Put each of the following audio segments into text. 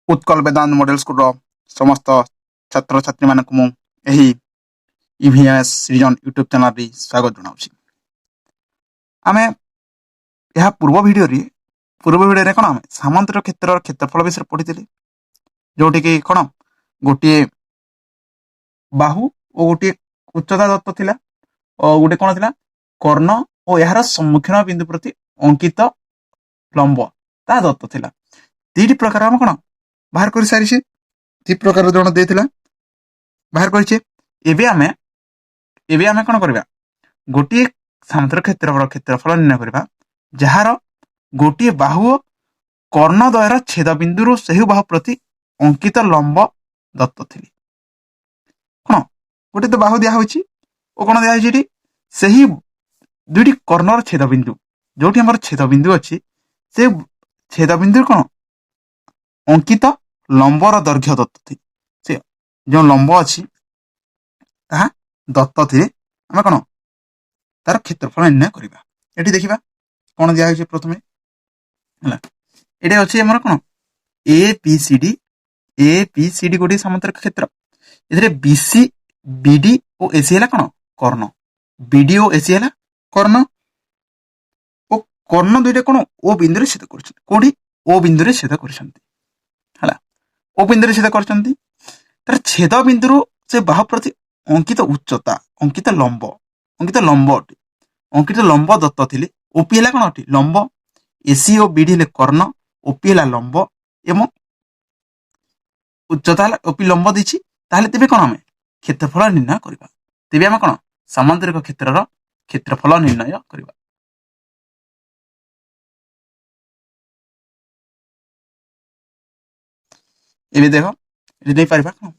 उत्कल वेदांत model school समस्त छात्र छात्री मानक मु एही इवीएस सीजन यूट्यूब चैनल रे स्वागत जनाउछि। आमे यह पूर्व वीडियो रे कोन आमे सामंतर क्षेत्र क्षेत्रफल विषय पढ़िथिले, जोटी कि कोन गोटे बाहु और गोटे उच्चता दत्त थिला और गोटे कोन थिला कर्ण और यार सम्मुखीन बिंदु प्रति अंकित लंब ता दत्त थिला। तीन प्रकार हम कोन बाहर कर सारी छे, तीन प्रकार जण देथिला बाहर करछे। एबे आमे कोन करबा गोटे सामंतर क्षेत्रफल निर्णय करबा जहार गोटे बाहु कर्ण द्वयर छेद बिंदु सही बाहु प्रति अंकित लंब दत्त थिले। कोन गोटे तो बाहु दिया होछि ओ कोन दिया होछि सही दुईटी कर्णर छेद बिंदु जोटी हमर छेद बिंदु अछि से छेद बिंदु कोन अंकित लंबर दैर्घ्य दत्त थी से जो लंब अछि ताहा दत्त थिले आमे कोन तार क्षेत्रफल निर्णय करबा। एठी देखिबा कोन दिया होछि प्रथमे हला एठी अछि हमर कोन ए बी सी डी गोटी समांतर क्षेत्र एथिरे बीसी बीडी और एसी हला कोन कर्ण बीडी और एसी हला कर्ण ओ कर्ण दुईटा कोन ओ बिंदु रे छेद करछन कोडी ओ बिंदु रे छेद करछन हला ओ बिंदु रे छेद करछन तार छेद बिंदु से बाहु प्रति अंकित उच्चता अंकित लंब दत्त थिले। ओपी हला कोन अटी लंब एसी और बीडी ले कर्ण ओपी हला लंब एवं उच्चता हला ओपी लंब दिछि ताहले तेबे कोन हमें क्षेत्रफल निर्णय करबा। तेबे हम कोन सामांतरिक क्षेत्रर क्षेत्रफल निर्णय करबा। एबे देखो एबे देई परबा कोन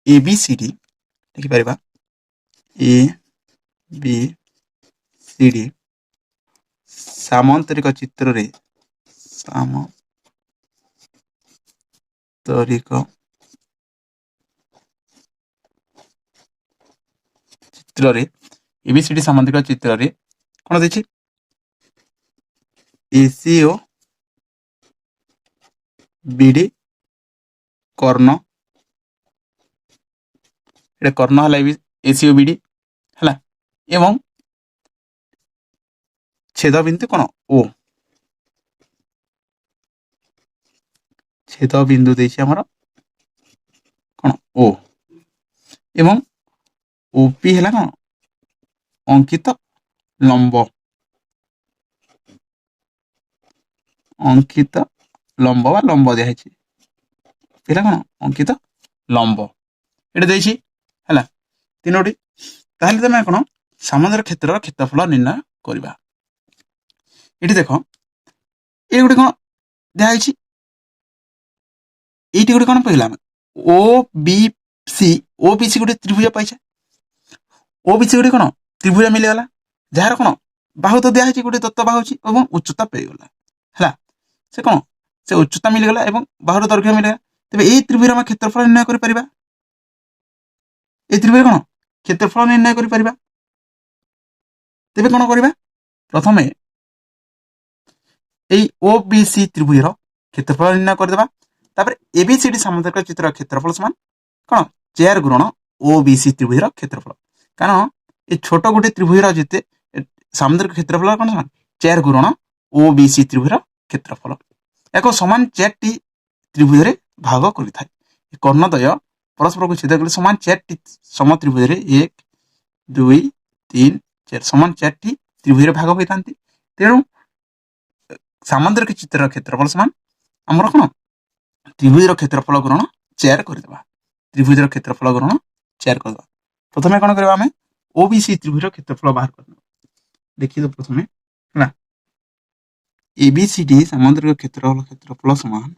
ए बी सी डी देखि परबा ए बी सी डी सामांतरिक चित्र रे सामांतरिक चित्र रे एबीसीडी सामांतरिक चित्र रे कोन देछि एसी ओ बीडी कर्ण एटा कर्ण हला एसी ओ बीडी हला एवं छेद बिंदु कोन ओ छेद बिंदु देछि हमर कोन ओ एवं ओपी हला कोन अंकित लंब बा लंब दिया है पिला कोन अंकित लंब एटा देछि हला तीनोटी ताहले तमे कोन सामांतर क्षेत्रर क्षेत्रफल निर्णय करबा। एठी देखो ए गुडी कोन दिया है एठी गुडी कोन पहिला ओ बी सी गुडी त्रिभुज पाइछे ओ बी सी गुडी कोन त्रिभुज मिले गला जहार कोन बाहु तो दिया है गुडी दत्त बाहु छि एवं उच्चता पे गला हला से कोन से उच्चता मिले गला एवं बाहुर दैर्घ्य मिले तबे ए त्रिभुज हम क्षेत्रफल निर्णय करि परिबा। ए त्रिभुज कोन क्षेत्रफल निर्णय करि परिबा। तबे कोन करिबा प्रथमे ए ओ बी सी त्रिभुजर क्षेत्रफल निर्णय कर देबा तापर एबीसीडी सामांतरिक चित्र क्षेत्रफल समान कोन 4 गुणन ओ बी सी त्रिभुजर क्षेत्रफल कारण ए छोट गोटे त्रिभुजर जेते सामांतरिक क्षेत्रफल कोन समान 4 गुणन ओ बी सी त्रिभुजर क्षेत्रफल एको समान 4 टी त्रिभुज रे भाग करि थाय कर्णद्वय परस्पर को छेद कले समान 4 टी सम त्रिभुज रे 1 2 3 4 समान 4 टी त्रिभुज रे भाग होई थांती तेनु सामांतरिक चित्र क्षेत्रफल समान हमर कोन त्रिभुजर क्षेत्रफल गुणन 4 कर देबा। त्रिभुजर क्षेत्रफल गुणन 4 कर देबा। प्रथमे कोन करबा हमें ओबीसी त्रिभुजर क्षेत्रफल बाहर कर देखि तो प्रथमे हला एबीसीडी सामांतरिक क्षेत्रफल समान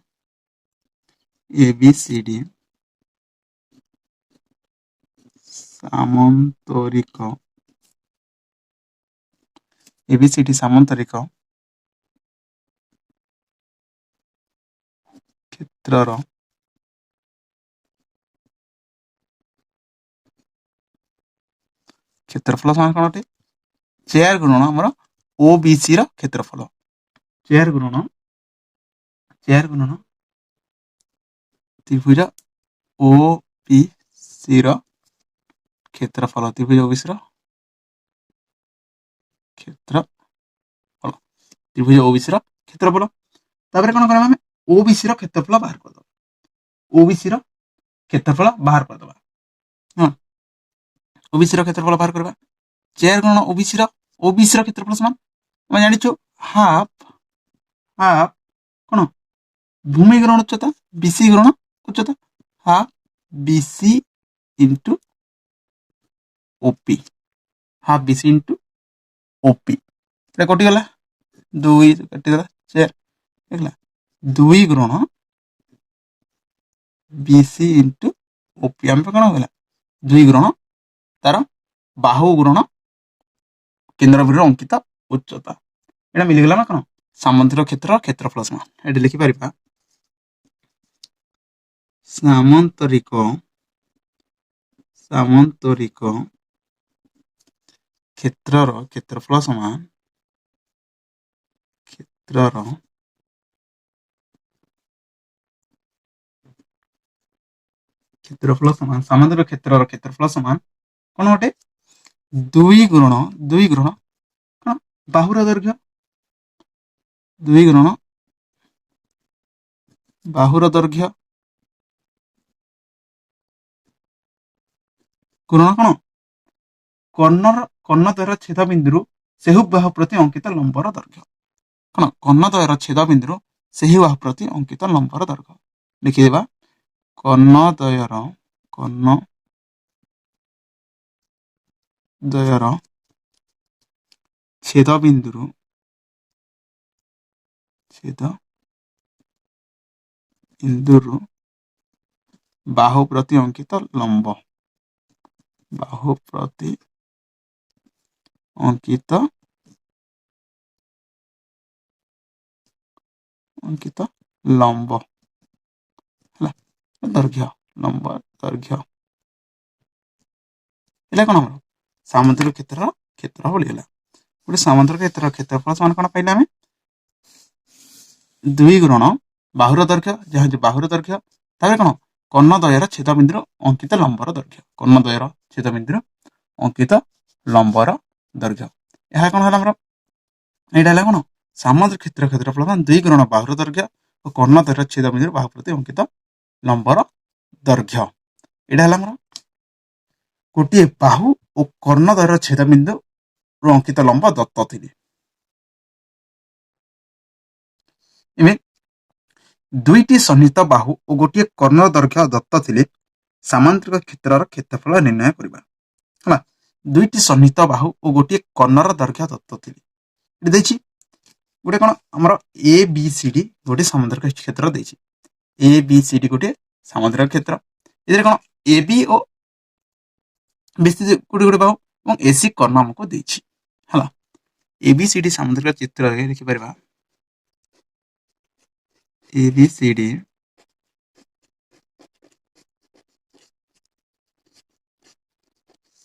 एबीसीडी सामांतरिक क्षेत्रर क्षेत्रफल समान कोन अटे 4 गुणन हमर ओबीसी रो क्षेत्रफल 4 गुणन त्रिभुज ओ बी सी रो क्षेत्रफल त्रिभुज ओबीसी रो क्षेत्रफल त्रिभुज ओबीसी रो क्षेत्रफल तापर कोन करबा हमें ओबीसी रो क्षेत्रफल बाहर कर दो ओबीसी रो क्षेत्रफल बाहर कर दबा हां ओबीसी रो क्षेत्रफल बाहर करबा 4 गुणन ओबीसी रो क्षेत्रफल समान हम जानि छु हाफ हाफ कोन भूमि ग्रहण उच्चता बीसी ग्रहण उच्चता half BC into OP half BC into OP এটা কটি গলা 2 কাটি গলা 4 দেখলা 2 গুণ बीसी इंटू ओपी हम पे कोन होला 2 गुण तार बाहु गुण केंद्र बिंदु अंकित उच्चता एटा मिल गला ना कोन सामंतिक क्षेत्र क्षेत्रफल समान एटी लिखि परिबा सामंतरिक क्षेत्रर क्षेत्रफल समान क्षेत्रर क्षेत्रफल समान सामंतिक क्षेत्रर क्षेत्रफल समान कोन होटे 2 गुण कोन बाहुर दैर्घ्य 2 गुण बाहुर दैर्घ्य गुण कोन कर्णद्वयर छेद बिंदु से बाहु प्रति अंकित लंबर दैर्घ्य कोन कर्णद्वयर छेद बिंदु से बाहु प्रति अंकित लंबर दैर्घ्य लिखिदेबा कर्णद्वयर छेद बिंदु बाहु प्रति अंकित लंब बाहु प्रति अंकित लंब दैर्घ्य लंब दैर्घ्य एला कोन हमर सामंतिक क्षेत्र क्षेत्रफल होला गोटे सामंतिक क्षेत्र क्षेत्रफल समान कोन पाइला हमें 2 गुण बाहुर दैर्घ्य जहाँ बाहुर दैर्घ्य तापर कोन कर्णद्वयर छेद बिंदु अंकित लंबर दैर्घ्य कर्णद्वयर छेद बिंदु अंकित लंबर दैर्घ्य यह कोन होला हमर एटा होला कोन सामंतिक क्षेत्र क्षेत्रफल 2 गुण बाहुर दैर्घ्य और कर्णद्वयर छेद बिंदु बाहु प्रति अंकित लंबर दैर्घ्य एटा होला हमर गोटे बाहु और कर्णद्वयर छेद बिंदु अंकित लंब दत्त थिले एमे दुईटी सन्निहित बाहु और गोटे कर्ण दैर्घ्य दत्त थिले सामांतरिक क्षेत्रर क्षेत्रफल निर्णय करिबा हला दुईटी सन्निहित बाहु और गोटे कर्णर दैर्घ्य दत्त थिले एटी देछि गोटे कोन हमर ए बी सी डी गोटे सामांतरिक क्षेत्र देछि ए बी सी डी गोटे सामांतरिक क्षेत्र इधर कोन ए बी और बीसी गोटे गोटे बाहु और एसी कर्ण हमको देछि हला ए बी सी डी सामांतरिक चित्र रे लिखि परबा ABCD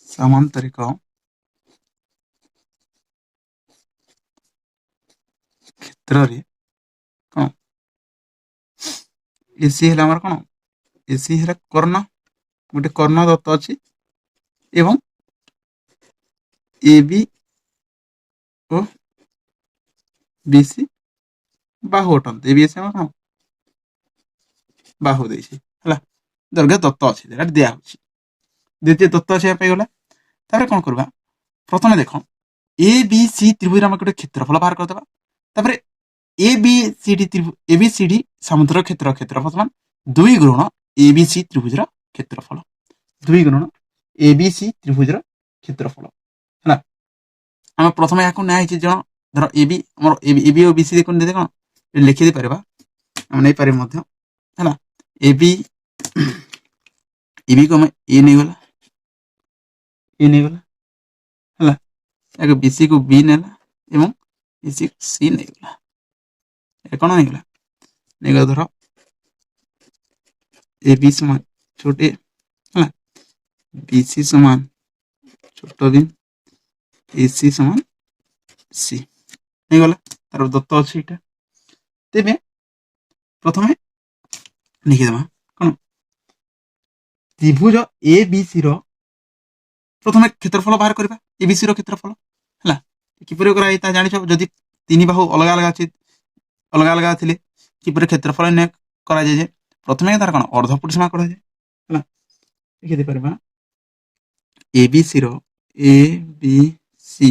सामांतरिक क्षेत्र रे कोन एसी हला हमर कोन एसी हला कर्ण गोटे कर्ण दत्त अछि एवं AB ओ BC बाहु अटन एबीएस हम कोन बाहु देछि हला दैर्घ्य दत्त अछि एटा दिया होछि द्वितीय दत्त अछि पे गला तारे कोन करबा प्रथमे देखो ए बी सी त्रिभुज हम गोटे क्षेत्रफल बाहर कर देबा तारे ए बी सी डी सामुद्र क्षेत्र क्षेत्रफल समान 2 गुण ए बी सी त्रिभुज रा क्षेत्रफल 2 गुण ए बी सी त्रिभुज रा क्षेत्रफल हला हम प्रथमे याकु नै छि जण धर ए बी हमर A B O B C कोन दे कोन लिखि दे परबा हम नै पारे मध्य हला ए बी को हम ए नै गला हला एक बीसी को बी नेला एवं एसी सी नै गला ए कोन नै गला धर ए बी समान छोटे हला बीसी समान छोटो बी एसी समान सी नै गला तार दत्त अछि एटा तेबे प्रथमे लिखि देबा कोन त्रिभुज ए बी सी रो प्रथम क्षेत्रफल बाहर करबा एबीसी रो क्षेत्रफल हला किपरि कराई ता जानि छ जदि तीन बाहु अलग अलग अछि अलग अलग थिले किपरि क्षेत्रफल ने करा जाय जे प्रथमे तार कोन अर्ध परिसीमा करा जाय हला लिखि दे परबा एबीसी रो ए बी सी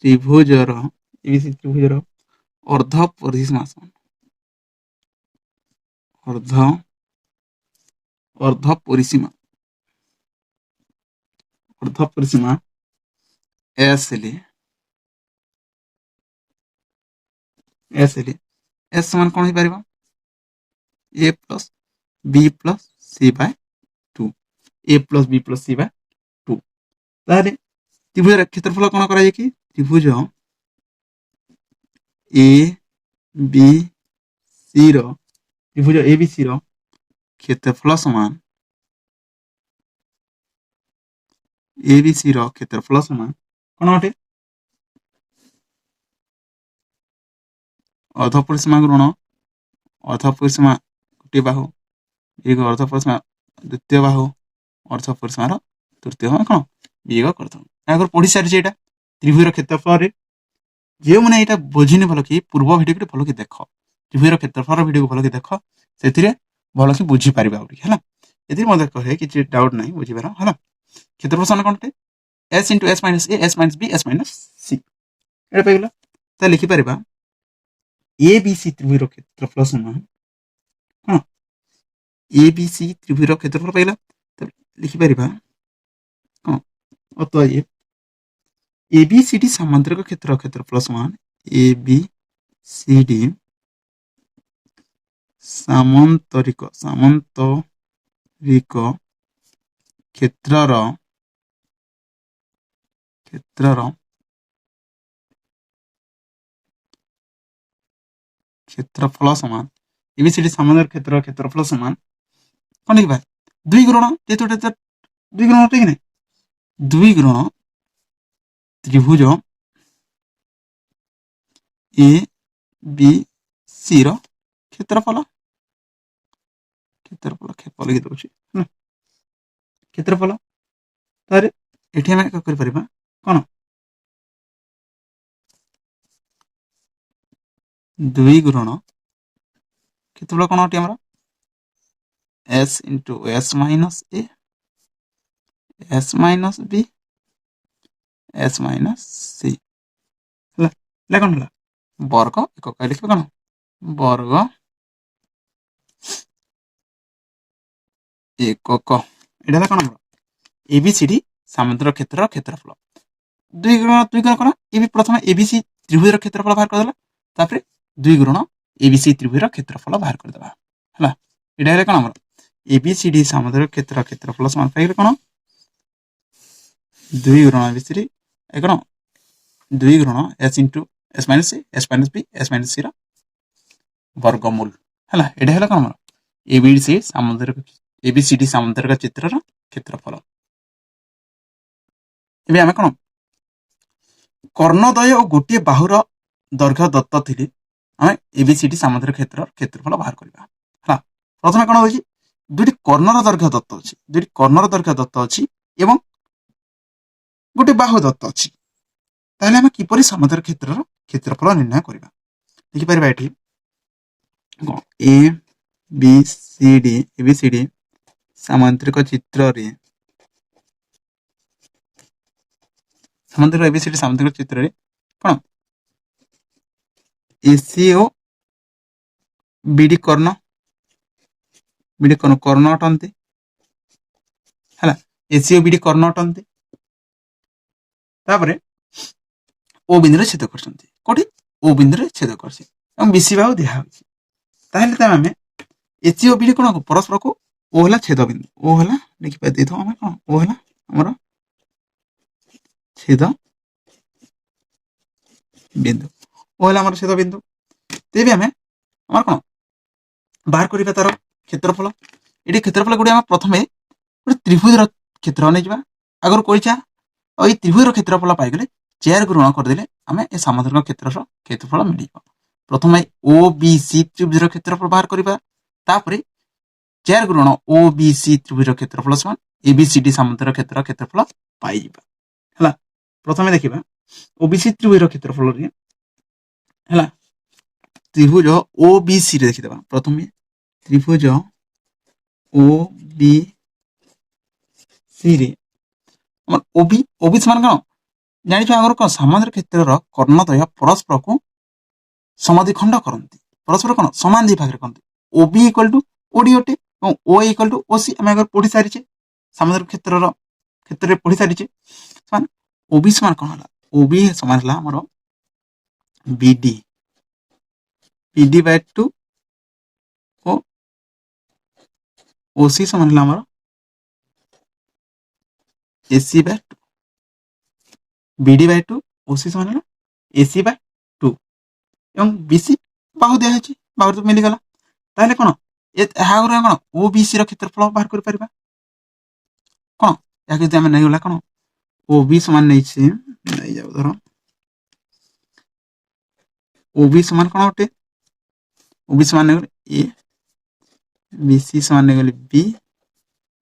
त्रिभुज रो एबीसी त्रिभुज रो अर्ध परिसीमा अर्ध अर्ध परिसीमा अर्ध परिसीमा एस ले एस ले एस समान कोन हो परबा ए प्लस बी प्लस सी बाय 2 ए प्लस बी प्लस सी बाय 2 तारे त्रिभुज क्षेत्रफल कोन करा जाय कि त्रिभुज ए बी सी रो त्रिभुज ए बी सी रो क्षेत्रफल समान ए बी सी रो क्षेत्रफल समान कोन होटे अर्ध परिसीमा ऋण अर्ध परिसीमा गोटे बाहु एक अर्ध परिसीमा द्वितीय बाहु अर्ध परिसीमार तृतीय बाहु कोन वियोग करथौ आगर पढी सारि जेटा त्रिभुज क्षेत्रफल रे जे माने एटा बुझिने भलो कि पूर्व वीडियो के भलो कि देखो त्रिभुज क्षेत्रफल वीडियो भलो कि देखो सेथिरे भलो कि बुझी पारिबा उडी हला एथि मते कहे कि डाउट नाही बुझी पारो हला क्षेत्रफल सन कोनटे s * s - a s - b s - c एटा पाइला त लिखि पारिबा एबीसी त्रिभुज क्षेत्रफल समान हां एबीसी त्रिभुज क्षेत्रफल पाइला त लिखि पारिबा हां अतः एबीसीडी समांतरिक क्षेत्रफल समान एबीसीडी सामांतरिक क्षेत्रर क्षेत्रफल समान एबीसीडी सामांतरिक क्षेत्रफल समान कोन लिखबा 2 गुणन जेतोटे 2 गुणन ठीक नै 2 गुणन त्रिभुज ए बी सी रो क्षेत्रफल लिखि दउछि क्षेत्रफल तारे एठी हम कर परिबा कोन 2 गुणन क्षेत्रफल कोन होटी हमरा s * s - a s - b s - c हला लागन हला वर्ग एकक लिखबा कोन वर्ग एकक एडा कोन हमरा एबीसीडी सामांतरिक क्षेत्रफल 2 गुणन कोन एबी प्रथम एबीसी त्रिभुज क्षेत्रफल बाहर कर देला तापर 2 गुणन एबीसी त्रिभुज क्षेत्रफल बाहर कर देबा हला एडा हे कोन हमरा एबीसीडी सामांतरिक क्षेत्रफल समान पाइले कोन 2 गुणन एबीसीडी ए कोन 2 गुणन s * s - a s - b s - c रा वर्गमूल हला एडा हे कोन हमरा एबीसीडी सामांतरिक चित्रर क्षेत्रफल एबे हम कोन कर्णद्वय और गोटे बाहुर दैर्घ्य दत्त थिले हम एबीसीडी सामांतरिक क्षेत्रफल बाहर करबा हला प्रथम कोन होछि दुटी कर्णर दैर्घ्य दत्त अछि दुटी कर्णर दैर्घ्य दत्त अछि एवं गोटे बाहु दत्त अछि ताले हम किपरि सामांतरिक क्षेत्रफल निर्णय करबा लिखि परबा एठी A B C D ABCD सामांतरिक चित्र रे सामांतरिक एबीसीडी सामांतरिक चित्र रे कोन एसीओ बीडी कर्ण कर्ण अटंती हला एसीओ बीडी कर्ण अटंती तापरे ओ बिंदु रे छेद करछंती कोठी ओ बिंदु रे छेद करछि हम बीसी बाहु दिया होछि ताहले त हमें एसीओ बीडी कोन परस्पर को ओ हला छेद बिंदु ओ हला लिखि पा देथो हम कोन ओ हला हमर छेद बिंदु ओ हला हमर छेद बिंदु तेबे हमें हमर कोन बाहर करिबा तार क्षेत्रफल एडी क्षेत्रफल गुडी हम प्रथमे त्रिभुज रो क्षेत्र नै जिबा अगर कोइचा ओइ त्रिभुज रो क्षेत्रफल पाइ गेले 4 गुणन कर देले हमें ए सामांतरिक क्षेत्रफल मिलिबा प्रथमे ओ बी सी त्रिभुज रो क्षेत्रफल बाहर करिबा तापरे चार गुणन ओबीसी त्रिभुज क्षेत्रफल समान एबीसीडी समुद्र क्षेत्रफल पाई हला प्रथमे देखिबा ओबीसी त्रिभुज क्षेत्रफल रे हला त्रिभुज ओबीसी रे देखिदबा प्रथमे त्रिभुज ओबीसी रे हमर ओबी समान कौन जानिछ आगर कौन समुद्र क्षेत्रर कर्णद्वय परस्पर को समद्विखंड करती परस्पर कौन समान दी भाग करती ओबी इक्वल टू ओडी ओटे और ओ इक्वल टू ओसी आम आगे पढ़ी सारी समुद्र क्षेत्र पढ़ी सारी समान ओबी समान कौन है ओबी समान है आमर बीडी बीडी बाय 2 और ओसी समान है आमर एसी बाय 2 बीडी बाय 2 ओसी समान है एसी बाय 2 एवं बीसी बाहु दिया है बाहु तो मिल गला ताले कोन कौन ओबीसी क्षेत्रफल बाहर कर परिबा कोन याके जे हम नै गला कोन ओबी समान नै छी नै जाउ धरो ओबी समान कोन होटे ओबी समान नै ए बीसी समान नै गली बी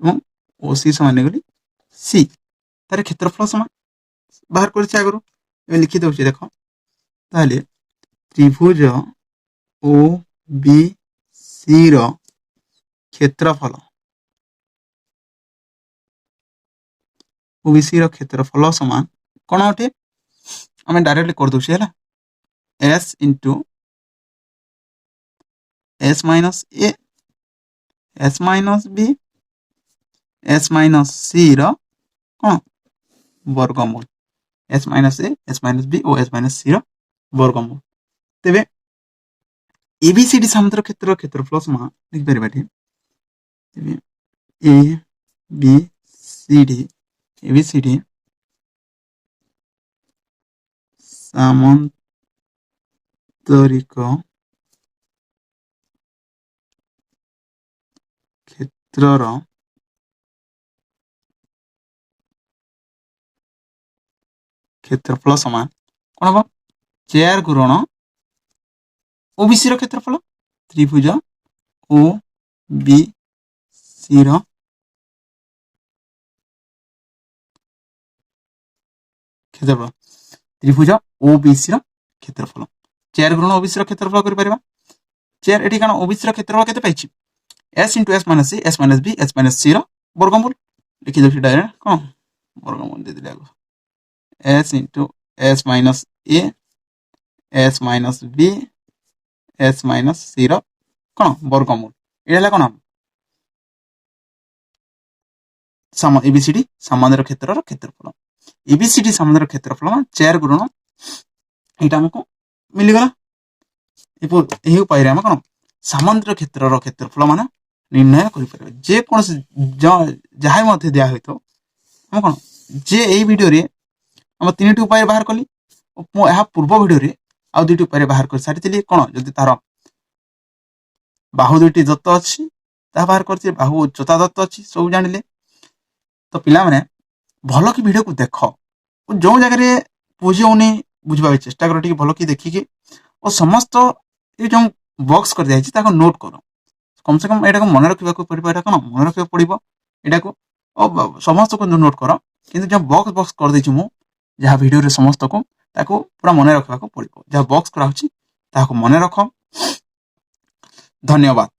एवं ओसी समान नै गली सी तारे क्षेत्रफल समान बाहर कर छी आगरो ए लिखि दउ छी देखो ताले त्रिभुज ओ बी सी रो क्षेत्रफल ओबीसी रो क्षेत्रफल समान कोन होटे हमें डायरेक्टली कर दउ छी हैला s into s minus a s minus b s minus c रो कोन वर्गमूल s minus a s minus b और s minus c रो वर्गमूल तेबे एबीसीडी समुद्र क्षेत्रफल समान लिख परिबा तेबे A B C D ABCD सामांतरिक क्षेत्रर क्षेत्रफल समान कौन हम 4 गुणन ओबीसी क्षेत्रफल त्रिभुज ओ बी सी क्षेत्रफल त्रिभुज ओबीसी क्षेत्रफल 4 गुणन ओबीसी क्षेत्रफल कर परिबा 4 एठी काना ओबीसी क्षेत्रफल केते पाइछि s into s minus c s minus b s minus c रो वर्गमूल लिखि दउ छी डायरेक्ट कोन वर्गमूल दे दिला s into s minus a s minus b s minus c रो कोन वर्गमूल एला कोन सम एबीसीडी समुद्र क्षेत्रर क्षेत्रफल एबीसीडी समुद्र क्षेत्रफल 4 गुणन एटा हमको मिल गला एही उपाय रे हम कोन समुद्र क्षेत्रर क्षेत्रफल माने निर्णय करि परबे जे कोन जहाय मध्ये दिया होइतो हम कोन जे एई वीडियो रे हम तीनटी उपाय बाहर कली मो यहा पूर्व वीडियो रे आ दुटी उपाय बाहर कर सारितली कोन जदि तार बाहु दुटी दत्त अछि ता बाहर करछि बाहु उच्चता दत्त अछि सब जानिले तो पिला माने भलो की वीडियो को देखो जो जगह रे बुझियोनी बुझबा चेष्टा करो ठीक भलो की देखि के और समस्त ये जो बॉक्स कर दिया ताको नोट करो कम से कम एटा को मन रखिबा को पड़िबा एटा कोन मन रखिबा पड़िबो एटा को समस्त को नोट करो किंतु जो बॉक्स कर दै छु मु जहा वीडियो रे समस्त को ताको पूरा मन रखिबा को पड़िबो जहा बॉक्स करा होछि ताको मन रखो धन्यवाद।